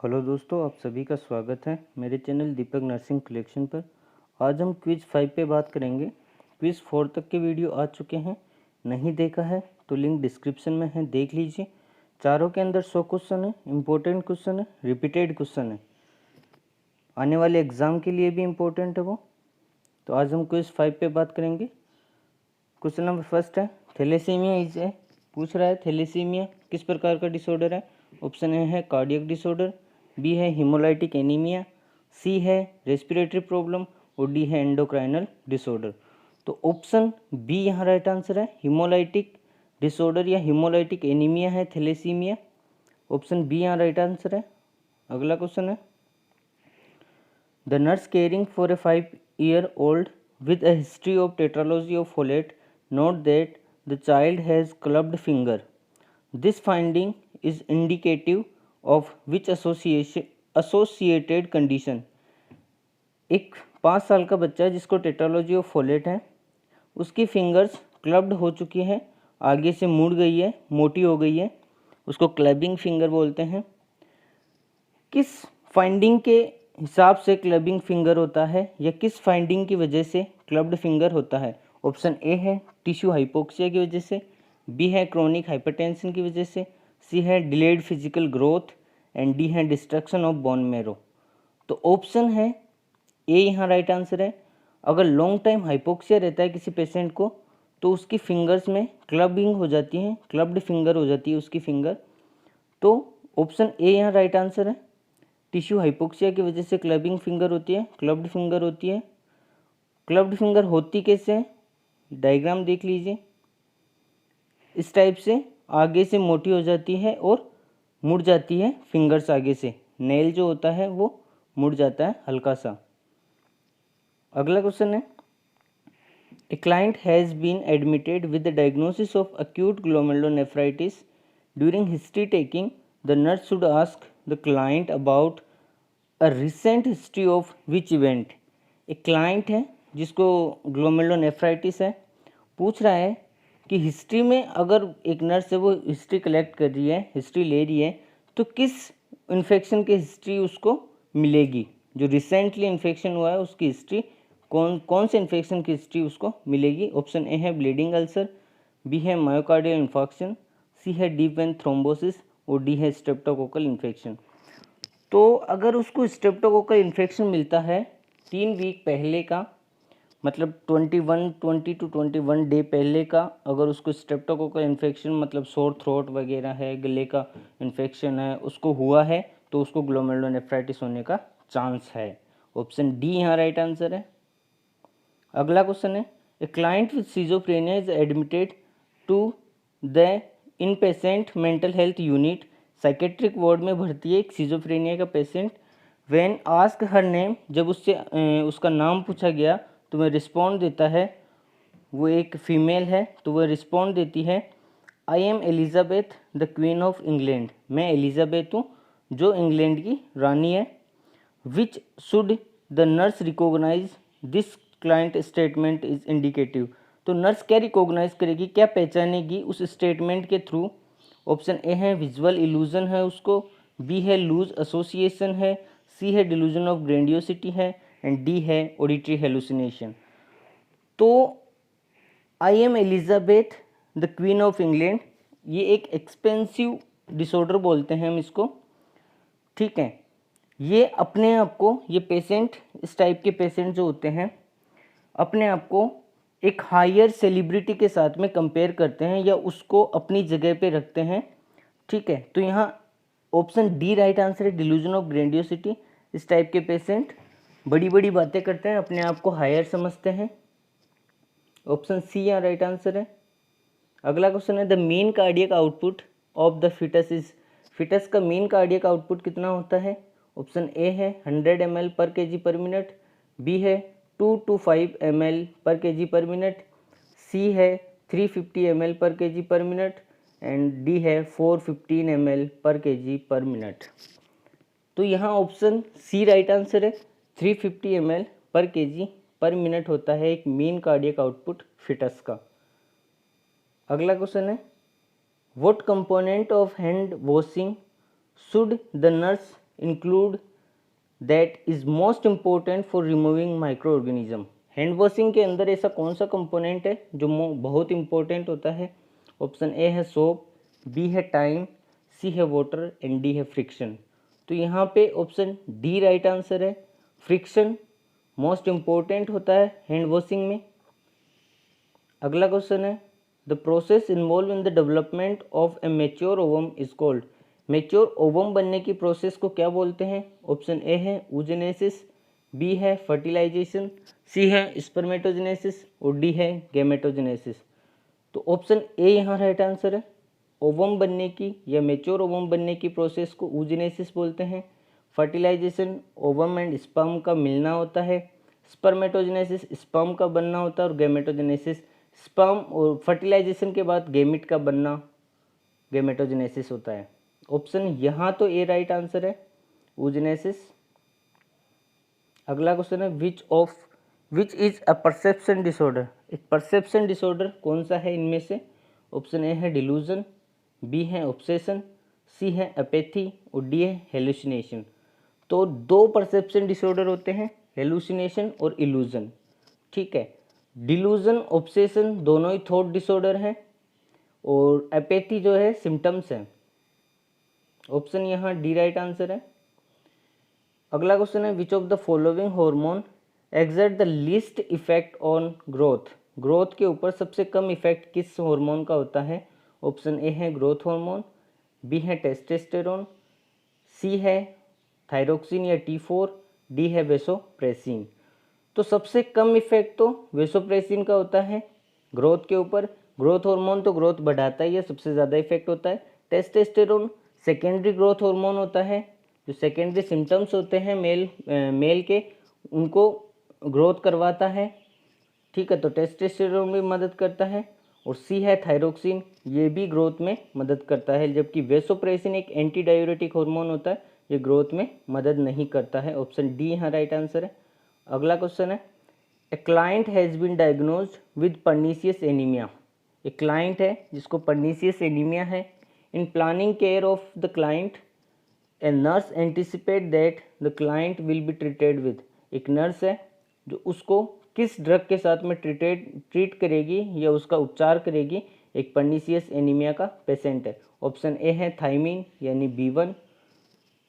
Hello दोस्तों, आप सभी का स्वागत है मेरे चैनल दीपक नर्सिंग कलेक्शन पर। आज हम क्विज़ 5 पे बात करेंगे। क्विज़ 4 तक के वीडियो आ चुके हैं, नहीं देखा है तो लिंक डिस्क्रिप्शन में है, देख लीजिए। चारों के अंदर 100 क्वेश्चन है, इम्पोर्टेंट क्वेश्चन है, रिपीटेड क्वेश्चन है, आने वाले एग्ज़ाम के लिए भी इम्पोर्टेंट है वो। तो आज हम क्विज़ 5 पे बात करेंगे। क्वेश्चन नंबर फर्स्ट है, थैलेसीमिया इज ए, पूछ रहा है थैलेसीमिया किस प्रकार का डिसऑर्डर है। ऑप्शन ए है कार्डियक डिसऑर्डर, बी है हिमोलाइटिक एनीमिया, सी है रेस्पिरेटरी प्रॉब्लम और डी है एंडोक्राइनल डिसऑर्डर। तो ऑप्शन बी यहाँ राइट आंसर है, हिमोलाइटिक डिसऑर्डर या हिमोलाइटिक एनीमिया है थैलेसीमिया। ऑप्शन बी यहाँ राइट आंसर है। अगला क्वेश्चन है, the nurse caring for a 5-year-old with a history of tetralogy of folate note that the child has clubbed finger. This finding is indicative of which associated condition? एक 5 साल का बच्चा जिसको tetralogy of folate है, उसकी fingers clubbed हो चुकी है, आगे से मुड़ गई है, मोटी हो गई है, उसको क्लबिंग फिंगर बोलते हैं। किस फाइंडिंग के हिसाब से क्लबिंग फिंगर होता है या किस फाइंडिंग की वजह से क्लब्ड फिंगर होता है। ऑप्शन ए है टिश्यू हाइपोक्सिया की वजह से, बी है क्रोनिक हाइपरटेंशन की वजह से, सी है delayed physical growth and D है डिस्ट्रक्शन ऑफ बोन मैरो। तो ऑप्शन है ए यहाँ राइट आंसर है। अगर लॉन्ग टाइम हाइपोक्सिया रहता है किसी पेशेंट को तो उसकी फिंगर्स में क्लबिंग हो जाती है, क्लब्ड फिंगर हो जाती है उसकी फिंगर। तो ऑप्शन ए यहाँ राइट आंसर है। टिश्यू हाइपोक्सिया की वजह से क्लबिंग फिंगर होती है, क्लब्ड फिंगर होती है। क्लब्ड फिंगर होती कैसे है, डायग्राम देख लीजिए। इस टाइप से आगे से मोटी हो जाती है और मुड़ जाती है फिंगर्स, आगे से नेल जो होता है वो मुड़ जाता है हल्का सा। अगला क्वेश्चन है, a client has been admitted with the diagnosis of acute glomerulonephritis. During history taking, the nurse should ask the client about a recent history of which event? एक क्लाइंट है जिसको ग्लोमेरुलोनेफ्राइटिस है, पूछ रहा है कि हिस्ट्री में अगर एक नर्स है वो हिस्ट्री कलेक्ट कर रही है, हिस्ट्री ले रही है, तो किस इन्फेक्शन की हिस्ट्री उसको मिलेगी। जो रिसेंटली इन्फेक्शन हुआ है उसकी हिस्ट्री, कौन से इन्फेक्शन की हिस्ट्री उसको मिलेगी। ऑप्शन ए है ब्लीडिंग अल्सर, बी है मायोकार्डियल इन्फेक्शन, सी है डीप वेन थ्रोम्बोसिस और डी है स्ट्रेप्टोकोकल इन्फेक्शन। तो अगर उसको स्ट्रेप्टोकोकल इन्फेक्शन मिलता है 3 वीक पहले का, मतलब 20 to 21 डे पहले का, अगर उसको स्ट्रेप्टोकोकल इन्फेक्शन मतलब सोर थ्रोट वगैरह है, गले का इन्फेक्शन है, उसको हुआ है तो उसको ग्लोमेरुलोनेफ्राइटिस होने का चांस है। ऑप्शन डी यहाँ राइट आंसर है। अगला क्वेश्चन है, a client with schizophrenia is admitted to the inpatient mental health unit. Psychiatric ward में भर्ती है एक सिजोफ्रेनिया का patient. When asked her name, जब उससे उसका नाम पूछा गया तो वह रिस्पॉन्ड देता है, वो एक फीमेल है तो वह रिस्पॉन्ड देती है, I am Elizabeth the queen of England, मैं एलिजाबेथ हूँ जो इंग्लैंड की रानी है। Which should the nurse recognize this client statement is indicative. तो नर्स क्या रिकॉग्नाइज करेगी, क्या पहचानेगी उस स्टेटमेंट के थ्रू। ऑप्शन ए है विजुअल इल्यूजन है उसको, बी है लूज एसोसिएशन है, सी है डिल्यूजन ऑफ ग्रेंडियोसिटी है एंड डी है ऑडिटरी हेलुसिनेशन। तो आई am Elizabeth the queen of England, ये एक एक्सपेंसिव डिसऑर्डर बोलते हैं हम इसको, ठीक है। ये अपने आप को, ये पेशेंट, इस टाइप के पेशेंट जो होते हैं अपने आप को एक हायर सेलिब्रिटी के साथ में कंपेयर करते हैं या उसको अपनी जगह पे रखते हैं, ठीक है। तो यहाँ ऑप्शन डी राइट आंसर है, डिल्यूजन ऑफ ग्रेंडियोसिटी। इस टाइप के पेशेंट बड़ी बड़ी बातें करते हैं, अपने आप को हायर समझते हैं। ऑप्शन सी यहाँ राइट आंसर है। अगला क्वेश्चन है, the mean cardiac output of the fetus is, fetus का मीन कार्डियक आउटपुट कितना होता है। ऑप्शन ए है 100 ml पर kg पर मिनट, बी है 2 to 5 ml पर kg पर मिनट, सी है 350 ml पर kg पर मिनट एंड डी है 415 ml पर kg पर मिनट। तो यहाँ ऑप्शन सी राइट आंसर है, 350 ml पर kg पर मिनट होता है एक मीन कार्डियक आउटपुट फिटस का। अगला क्वेश्चन है, what component of hand washing should the nurse include that is most important for removing microorganism? Hand washing के अंदर ऐसा कौन सा कंपोनेंट है जो बहुत इंपॉर्टेंट होता है? ऑप्शन ए है सोप, बी है टाइम, सी है वाटर एंड डी है फ्रिक्शन। तो यहाँ पे ऑप्शन डी राइट आंसर है। फ्रिक्शन मोस्ट इम्पोर्टेंट होता है हैंड वॉशिंग में। अगला क्वेश्चन है the process involve in the development of a mature ovum is called. Mature ovum बनने की प्रोसेस को क्या बोलते हैं? ऑप्शन ए है oogenesis, बी है फर्टिलाइजेशन, सी है स्पर्मेटोजेनेसिस और डी है गैमेटोजेनेसिस। तो ऑप्शन ए यहाँ राइट आंसर है। ओवम बनने की या मेच्योर ओवम बनने की प्रोसेस को oogenesis बोलते हैं। फर्टिलाइजेशन ओवम एंड स्पर्म का मिलना होता है, स्पर्मेटोजेनेसिस स्पर्म का बनना होता है और गैमेटोजेनेसिस स्पर्म और फर्टिलाइजेशन के बाद गैमिट का बनना गैमेटोजेनेसिस होता है। ऑप्शन यहाँ तो ए राइट आंसर है oogenesis। अगला क्वेश्चन है which is a perception disorder. एक परसेप्शन डिसऑर्डर कौन सा है इनमें से? ऑप्शन ए है डिल्यूजन, बी है ऑब्सेशन, सी है एपेथी और डी है हेलुसिनेशन। तो दो परसेप्शन डिसऑर्डर होते हैं, हेलुसिनेशन और इल्यूजन। ठीक है, डिल्यूजन ऑब्सेशन दोनों ही थॉट डिसऑर्डर हैं और एपेथी जो है सिम्टम्स हैं। ऑप्शन यहाँ डी राइट आंसर है। अगला क्वेश्चन है which of the following hormone exert the least effect on growth. Growth के ऊपर सबसे कम इफेक्ट किस हार्मोन का होता है? ऑप्शन ए है ग्रोथ हार्मोन, बी है टेस्टोस्टेरोन, सी है थायरोक्सिन या T4, डी है वेसोप्रेसिन। तो सबसे कम इफेक्ट तो वेसोप्रेसिन का होता है ग्रोथ के ऊपर। ग्रोथ हार्मोन तो ग्रोथ बढ़ाता ही है, सबसे ज़्यादा इफेक्ट होता है। टेस्टोस्टेरोन सेकेंडरी ग्रोथ हार्मोन होता है, जो सेकेंडरी सिम्टम्स होते हैं मेल के उनको ग्रोथ करवाता है। ठीक है, तो टेस्टोस्टेरोन भी मदद करता है। और सी है थायरोक्सिन, ये भी ग्रोथ में मदद करता है, जबकि वेसोप्रेसिन एक एंटी डायूरेटिक हार्मोन होता है, ये ग्रोथ में मदद नहीं करता है। ऑप्शन डी यहाँ राइट आंसर है। अगला क्वेश्चन है a client has been diagnosed with pernicious anaemia. एक क्लाइंट है जिसको पर्नीशियस एनीमिया है। In planning care of the client a nurse anticipate that the client will be treated with. एक nurse है जो उसको किस ड्रग के साथ में ट्रीट करेगी या उसका उपचार करेगी एक पर्नीशियस एनीमिया का पेशेंट है। ऑप्शन ए है थाइमिन यानी B1,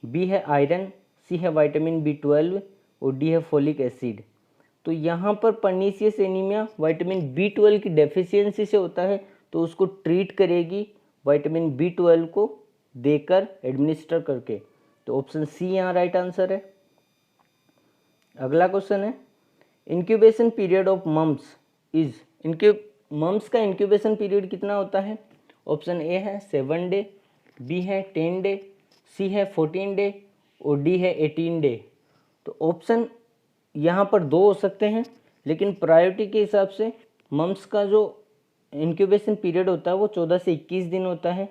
बी है आयरन, सी है विटामिन B12 और डी है फोलिक एसिड। तो यहाँ पर पर्नीशियस एनीमिया विटामिन B12 की डेफिशिएंसी से होता है, तो उसको ट्रीट करेगी विटामिन B12 को देकर एडमिनिस्टर करके। तो ऑप्शन सी यहाँ राइट आंसर है। अगला क्वेश्चन है incubation period of mumps is. Mumps का इंक्यूबेशन पीरियड कितना होता है? ऑप्शन ए है 7 डे, बी है 10 डे, सी है 14 डे और डी है 18 डे। तो ऑप्शन यहाँ पर दो हो सकते हैं, लेकिन प्रायोरिटी के हिसाब से मम्स का जो इंक्यूबेशन पीरियड होता है वो 14 से 21 दिन होता है।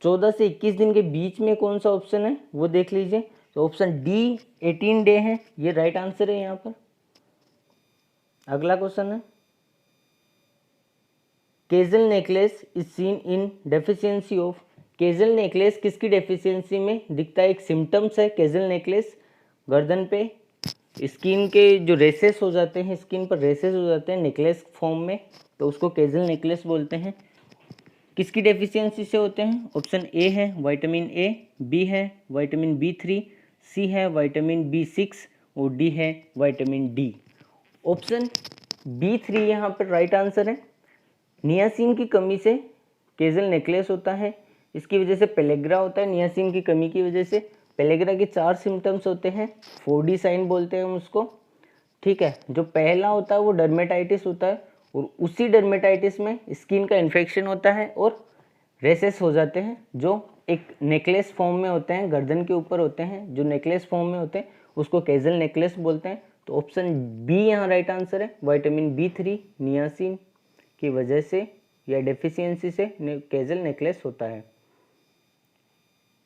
14 से 21 दिन के बीच में कौन सा ऑप्शन है वो देख लीजिए। तो ऑप्शन डी 18 डे है, ये राइट आंसर है यहाँ पर। अगला क्वेश्चन है Kejal necklace is seen in deficiency of. Kejal necklace किसकी डेफिशिएंसी में दिखता है? एक सिम्टम्स है केजल नेकलेस। गर्दन पे स्किन के जो रेसेस हो जाते हैं, स्किन पर रेसेस हो जाते हैं नेकलेस फॉर्म में, तो उसको केजल नेकलेस बोलते हैं। किसकी डेफिशिएंसी से होते हैं? ऑप्शन ए है विटामिन ए, बी है विटामिन B3, सी है विटामिन B6 और डी है विटामिन डी। ऑप्शन B3 यहाँ पर राइट आंसर है। नियासिन की कमी से केजल नेकलेस होता है, इसकी वजह से पेलेग्रा होता है। नियासिन की कमी की वजह से पेलेग्रा के 4 सिम्टम्स होते हैं, 4D साइन बोलते हैं हम उसको। ठीक है, जो पहला होता है वो डर्मेटाइटिस होता है और उसी डर्मेटाइटिस में स्किन का इन्फेक्शन होता है और रेसेस हो जाते हैं जो एक नेकलेस फॉर्म में होते हैं, गर्दन के ऊपर होते हैं, जो नेकलेस फॉर्म में होते हैं उसको केजल नेकलेस बोलते हैं। तो ऑप्शन बी यहाँ राइट आंसर है। विटामिन B3 नियासिन की वजह से या डेफिशिएंसी से केजल नेकलेस होता है।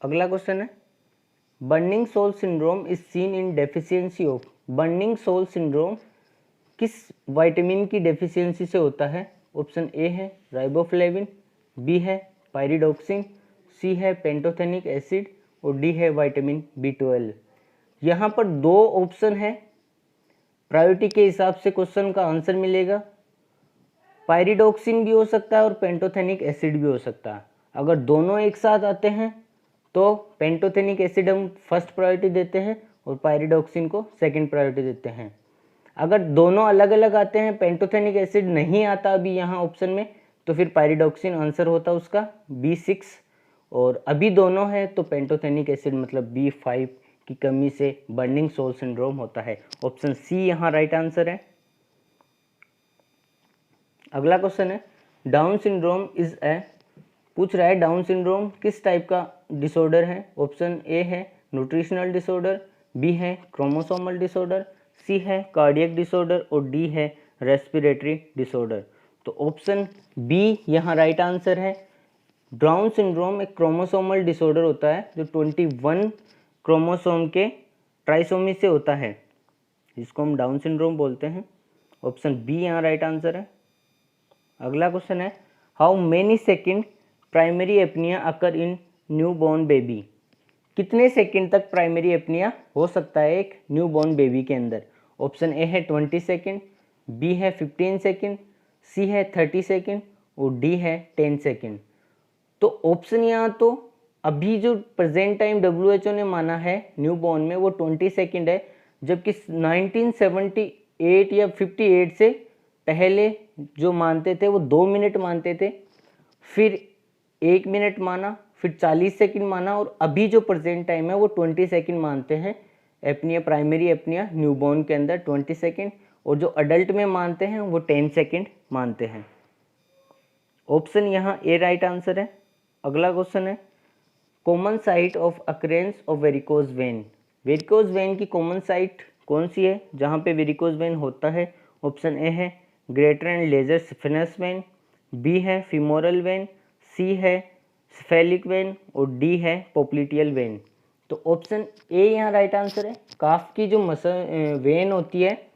अगला क्वेश्चन है burning sole syndrome is seen in deficiency of. Burning sole syndrome किस विटामिन की डेफिशिएंसी से होता है? ऑप्शन ए है राइबोफ्लेविन, बी है पायरिडोक्सिन, सी है पेंटोथेनिक एसिड और डी है विटामिन B12। यहाँ पर 2 ऑप्शन है, प्रायोरिटी के हिसाब से क्वेश्चन का आंसर मिलेगा। पायरिडॉक्सिन भी हो सकता है और पेंटोथेनिक एसिड भी हो सकता है। अगर दोनों एक साथ आते हैं तो पेंटोथेनिक एसिड हम फर्स्ट प्रायोरिटी देते हैं और पायरिडॉक्सिन को सेकंड प्रायोरिटी देते हैं। अगर दोनों अलग अलग आते हैं, पेंटोथेनिक एसिड नहीं आता अभी यहाँ ऑप्शन में, तो फिर पायरिडॉक्सिन आंसर होता उसका B6। और अभी दोनों है तो पेंटोथेनिक एसिड मतलब B5 की कमी से बर्निंग सोल सिंड्रोम होता है। ऑप्शन सी यहाँ राइट आंसर है। अगला क्वेश्चन है, डाउन सिंड्रोम इज ए, पूछ रहा है डाउन सिंड्रोम किस टाइप का डिसऑर्डर है। ऑप्शन ए है न्यूट्रिशनल डिसऑर्डर, बी है क्रोमोसोमल डिसऑर्डर, सी है कार्डियक डिसऑर्डर और डी है रेस्पिरेटरी डिसऑर्डर। तो ऑप्शन बी यहाँ राइट आंसर है। डाउन सिंड्रोम एक क्रोमोसोमल डिसऑर्डर होता है जो 21 क्रोमोसोम के ट्राइसोमी से होता है, जिसको हम डाउन सिंड्रोम बोलते हैं। ऑप्शन बी यहाँ राइट आंसर है। अगला क्वेश्चन है, how many second primary apnoea occur in new born baby. कितने सेकंड तक प्राइमरी एपनिया हो सकता है एक न्यू बॉर्न बेबी के अंदर। ऑप्शन ए है 20 सेकेंड, बी है 15 सेकेंड, सी है 30 सेकेंड और डी है 10 सेकेंड। तो ऑप्शन यहाँ तो अभी जो प्रेजेंट टाइम WHO ने माना है न्यू बॉर्न में वो 20 सेकेंड है, जबकि 1978 या 58 से पहले जो मानते थे वो 2 मिनट मानते थे, फिर 1 मिनट माना, फिर 40 सेकंड माना और अभी जो प्रेजेंट टाइम है वो 20 सेकंड मानते हैं। एपनिया, प्राइमरी एपनिया न्यूबॉर्न के अंदर 20 सेकंड, और जो अडल्ट में मानते हैं वो 10 सेकंड मानते हैं। ऑप्शन यहाँ ए राइट आंसर है। अगला क्वेश्चन है, common site of occurrence of varicose vein. Varicose vein की कॉमन साइट कौन सी है जहाँ पे वेरिकोज वेन होता है। ऑप्शन ए है greater and lesser saphenous vein, B है फीमोरल वेन, सी है स्फेलिक वेन और डी है पोप्लिटियल वेन। तो ऑप्शन ए यहाँ राइट आंसर है। काफ की जो वेन होती है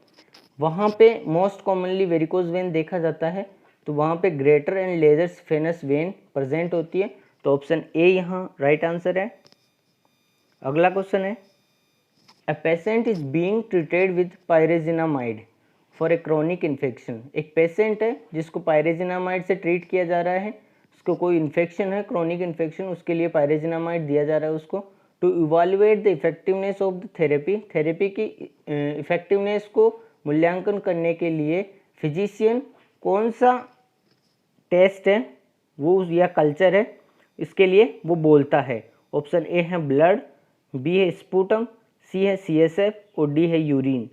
वहाँ पे मोस्ट कॉमनली वेरिकोज वेन देखा जाता है, तो वहाँ पे greater and lesser saphenous vein present होती है। तो ऑप्शन ए यहाँ राइट आंसर है। अगला क्वेश्चन है, a patient is being treated with pyrazinamide for a chronic infection. एक पेशेंट है जिसको पायरेजिनामाइड से ट्रीट किया जा रहा है, उसको कोई इन्फेक्शन है, क्रोनिक इन्फेक्शन, उसके लिए पायरेजिनामाइड दिया जा रहा है उसको। To evaluate the effectiveness of the therapy, therapy की इफेक्टिवनेस को मूल्यांकन करने के लिए फिजिशियन कौन सा टेस्ट है वो या कल्चर है इसके लिए वो बोलता है। ऑप्शन ए है ब्लड, बी है स्पूटम, सी है CSF और डी है यूरिन।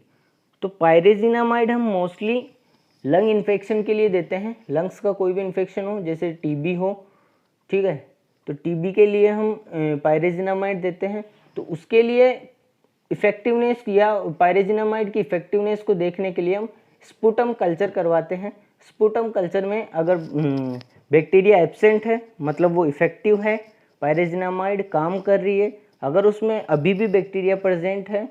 तो पायरेजिनामाइड हम मोस्टली लंग इन्फेक्शन के लिए देते हैं, लंग्स का कोई भी इन्फेक्शन हो जैसे TB हो, ठीक है, तो TB के लिए हम पायरेजिनामाइड देते हैं। तो उसके लिए इफेक्टिवनेस या पायरेजिनामाइड की इफेक्टिवनेस को देखने के लिए हम स्पूटम कल्चर करवाते हैं। स्पूटम कल्चर में अगर बैक्टीरिया एब्सेंट है मतलब वो इफेक्टिव है, पायरेजिनामाइड काम कर रही है। अगर उसमें अभी भी बैक्टीरिया प्रेजेंट है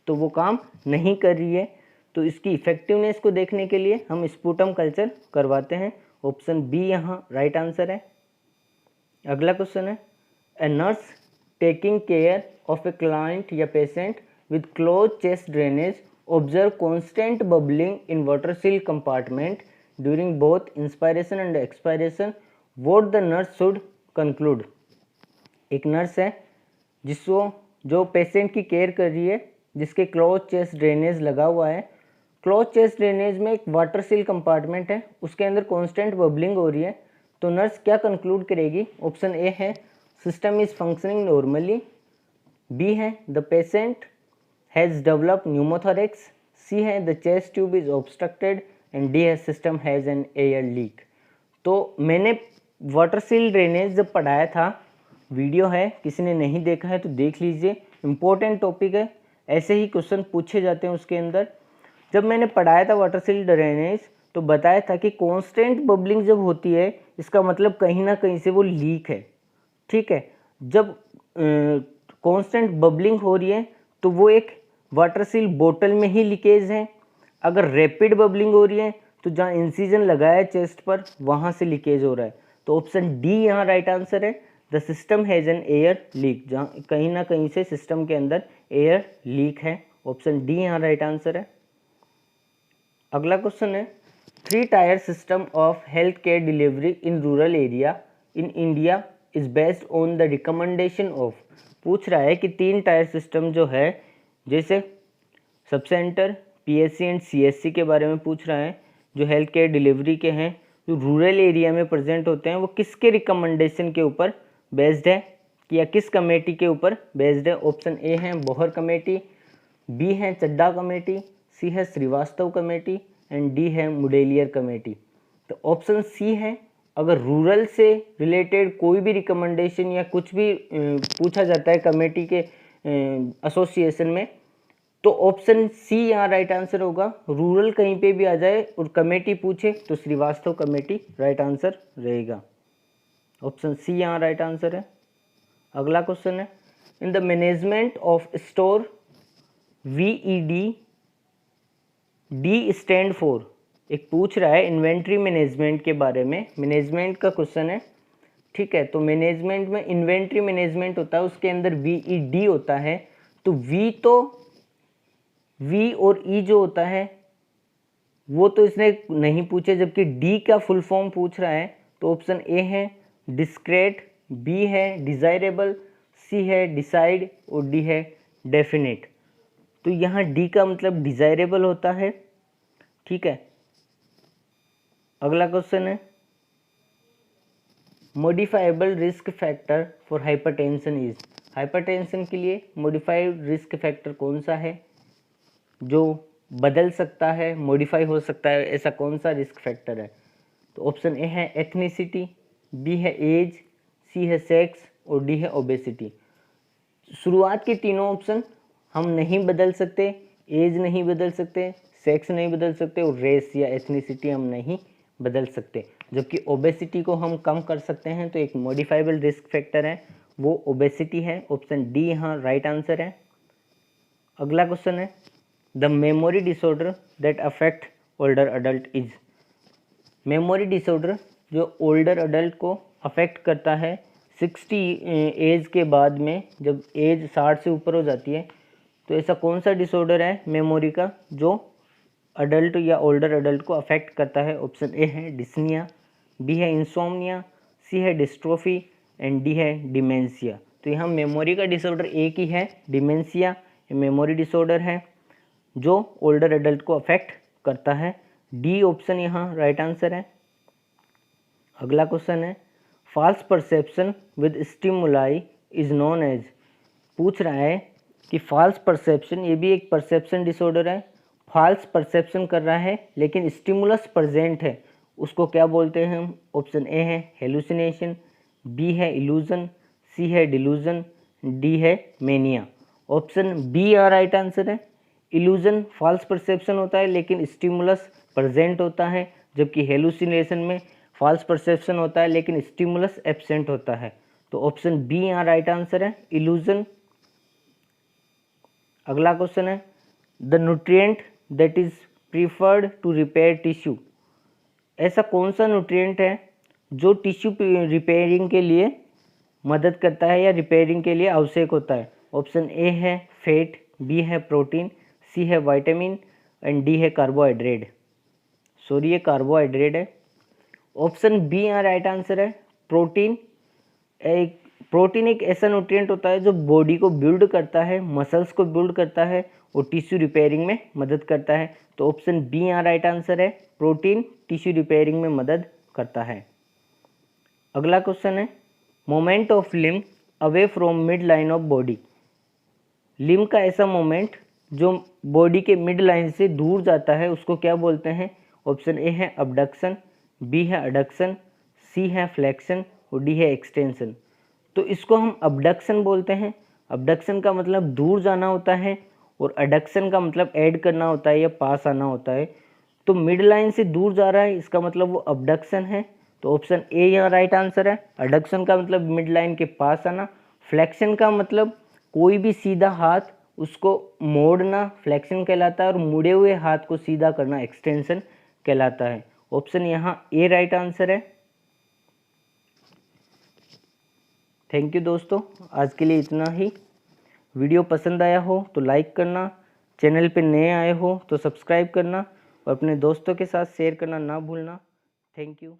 तो वो काम नहीं कर रही है। तो इसकी इफेक्टिवनेस को देखने के लिए हम स्पूटम कल्चर करवाते हैं। ऑप्शन बी यहाँ राइट आंसर है। अगला क्वेश्चन है, a nurse taking care of a client या patient with close chest drainage observe constant bubbling in water seal compartment during both inspiration and expiration, what the nurse should conclude. एक nurse है जिसको जो patient की care कर रही है, जिसके क्लोज चेस्ट ड्रेनेज लगा हुआ है। क्लोज चेस्ट ड्रेनेज में एक वाटर सील कंपार्टमेंट है, उसके अंदर कांस्टेंट बबलिंग हो रही है, तो नर्स क्या कंक्लूड करेगी। ऑप्शन ए है system is functioning normally, B है the patient has developed pneumothorax, C है the chest tube is obstructed and D है system has an air leak. तो मैंने वाटर सील ड्रेनेज जब पढ़ाया था, वीडियो है, किसी ने नहीं देखा है तो देख लीजिए, इम्पोर्टेंट टॉपिक है, ऐसे ही क्वेश्चन पूछे जाते हैं उसके अंदर। जब मैंने पढ़ाया था वाटर सील ड्रेनेज तो बताया था कि कांस्टेंट बबलिंग जब होती है इसका मतलब कहीं ना कहीं से वो लीक है, ठीक है। जब कांस्टेंट बबलिंग हो रही है तो वो एक वाटर सील बोतल में ही लीकेज है। अगर रैपिड बबलिंग हो रही है तो जहाँ इंसिजन लगाया है चेस्ट पर वहाँ से लीकेज हो रहा है। तो ऑप्शन डी यहाँ राइट आंसर है। The system has an air leak, जहाँ कहीं ना कहीं से सिस्टम के अंदर एयर लीक है। ऑप्शन डी यहाँ राइट आंसर है। अगला क्वेश्चन है 3 tier system of health care delivery in rural area in India is based on the recommendation of. पूछ रहा है कि 3 टायर सिस्टम जो है, जैसे sub centre, PSC and CSC के बारे में पूछ रहा है, जो हेल्थ केयर डिलीवरी के हैं, जो रूरल एरिया में प्रेजेंट होते हैं, वो किसके रिकमेंडेशन के ऊपर बेस्ड है कि या किस कमेटी के ऊपर बेस्ड है। ऑप्शन ए है बोहर कमेटी, बी है चड्डा कमेटी, सी है श्रीवास्तव कमेटी एंड डी है मुडेलियर कमेटी। तो ऑप्शन सी है, अगर रूरल से रिलेटेड कोई भी रिकमेंडेशन या कुछ भी पूछा जाता है कमेटी के एसोसिएशन में, तो ऑप्शन सी यहाँ राइट आंसर होगा। रूरल कहीं पे भी आ जाए और कमेटी पूछे तो श्रीवास्तव कमेटी राइट आंसर रहेगा। ऑप्शन सी यहाँ राइट आंसर है। अगला क्वेश्चन है in the management of store VED D stand for. एक पूछ रहा है इन्वेंट्री मैनेजमेंट के बारे में, मैनेजमेंट का क्वेश्चन है, ठीक है। तो मैनेजमेंट में इन्वेंट्री मैनेजमेंट होता है, उसके अंदर VED होता है। तो V और E जो होता है वो तो इसने नहीं पूछे, जबकि डी का फुल फॉर्म पूछ रहा है। तो ऑप्शन ए है डिस्क्रेट, बी है डिजायरेबल, सी है डिसाइड और डी है डेफिनेट। तो यहाँ डी का मतलब डिजायरेबल होता है, ठीक है। अगला क्वेश्चन है modifiable risk factor for hypertension is. Hypertension के लिए मॉडिफाइड रिस्क फैक्टर कौन सा है जो बदल सकता है, मॉडिफाई हो सकता है, ऐसा कौन सा रिस्क फैक्टर है। तो ऑप्शन ए है एथनिसिटी, बी है एज, सी है सेक्स और डी है ओबेसिटी। शुरुआत के तीनों ऑप्शन हम नहीं बदल सकते, एज नहीं बदल सकते, सेक्स नहीं बदल सकते और रेस या एथनिसिटी हम नहीं बदल सकते, जबकि ओबेसिटी को हम कम कर सकते हैं। तो एक मॉडिफाइबल रिस्क फैक्टर है वो ओबेसिटी है। ऑप्शन डी यहाँ राइट आंसर है। अगला क्वेश्चन है the memory disorder that affect older adult is. Memory disorder जो ओल्डर अडल्ट को अफेक्ट करता है 60 एज के बाद में, जब एज 60 से ऊपर हो जाती है, तो ऐसा कौन सा डिसऑर्डर है मेमोरी का जो अडल्ट या ओल्डर अडल्ट को अफेक्ट करता है। ऑप्शन ए है डिस्निया, बी है इंसोम्निया, सी है डिस्ट्रोफी एंड डी है डिमेंशिया। तो यहाँ मेमोरी का डिसऑर्डर एक ही है, डिमेंशिया। ये मेमोरी डिसऑर्डर है जो ओल्डर एडल्ट को अफेक्ट करता है। डी ऑप्शन यहाँ राइट आंसर है। अगला क्वेश्चन है false perception with stimuli is known as. पूछ रहा है कि फॉल्स परसेप्शन, ये भी एक परसेप्शन डिसऑर्डर है। फॉल्स परसेप्शन कर रहा है लेकिन स्टिमुलस प्रेजेंट है, उसको क्या बोलते हैं हम। ऑप्शन ए है हेलुसिनेशन, बी है इल्यूजन, सी है डिल्यूजन, डी है मेनिया। ऑप्शन बी यहाँ राइट आंसर है। इल्यूजन फॉल्स परसेप्शन होता है लेकिन स्टिमुलस प्रेजेंट होता है, जबकि हेलुसिनेशन में फॉल्स परसेप्शन होता है लेकिन स्टिमुलस एब्सेंट होता है। तो ऑप्शन बी यहाँ राइट आंसर है, इल्यूजन। अगला क्वेश्चन है the nutrient that is preferred to repair tissue. ऐसा कौन सा न्यूट्रिएंट है जो टिश्यू रिपेयरिंग के लिए मदद करता है या रिपेयरिंग के लिए आवश्यक होता है। ऑप्शन ए है फैट, बी है प्रोटीन, सी है विटामिन एंड डी है कार्बोहाइड्रेट। सॉरी ये कार्बोहाइड्रेट है। ऑप्शन बी यहाँ राइट आंसर है, प्रोटीन। प्रोटीन एक ऐसा न्यूट्रिएंट होता है जो बॉडी को बिल्ड करता है, मसल्स को बिल्ड करता है और टिश्यू रिपेयरिंग में मदद करता है। तो ऑप्शन बी यहाँ राइट आंसर है, प्रोटीन टिश्यू रिपेयरिंग में मदद करता है। अगला क्वेश्चन है moment of limb away from mid line of body. Limb का ऐसा मोमेंट जो बॉडी के मिड लाइन से दूर जाता है उसको क्या बोलते हैं। ऑप्शन ए है अबडक्शन, बी है अडक्शन, सी है फ्लेक्शन और डी है एक्सटेंशन। तो इसको हम अबडक्शन बोलते हैं। अबडक्शन का मतलब दूर जाना होता है और अडक्शन का मतलब ऐड करना होता है या पास आना होता है। तो मिड लाइन से दूर जा रहा है, इसका मतलब वो अबडक्शन है। तो ऑप्शन ए यहाँ राइट आंसर है। अडक्शन का मतलब मिड लाइन के पास आना, फ्लेक्शन का मतलब कोई भी सीधा हाथ उसको मोड़ना फ्लेक्शन कहलाता है और मुड़े हुए हाथ को सीधा करना एक्सटेंशन कहलाता है। ऑप्शन यहाँ ए राइट आंसर है। थैंक यू दोस्तों, आज के लिए इतना ही। वीडियो पसंद आया हो तो लाइक करना, चैनल पे नए आए हो तो सब्सक्राइब करना और अपने दोस्तों के साथ शेयर करना ना भूलना। Thank you.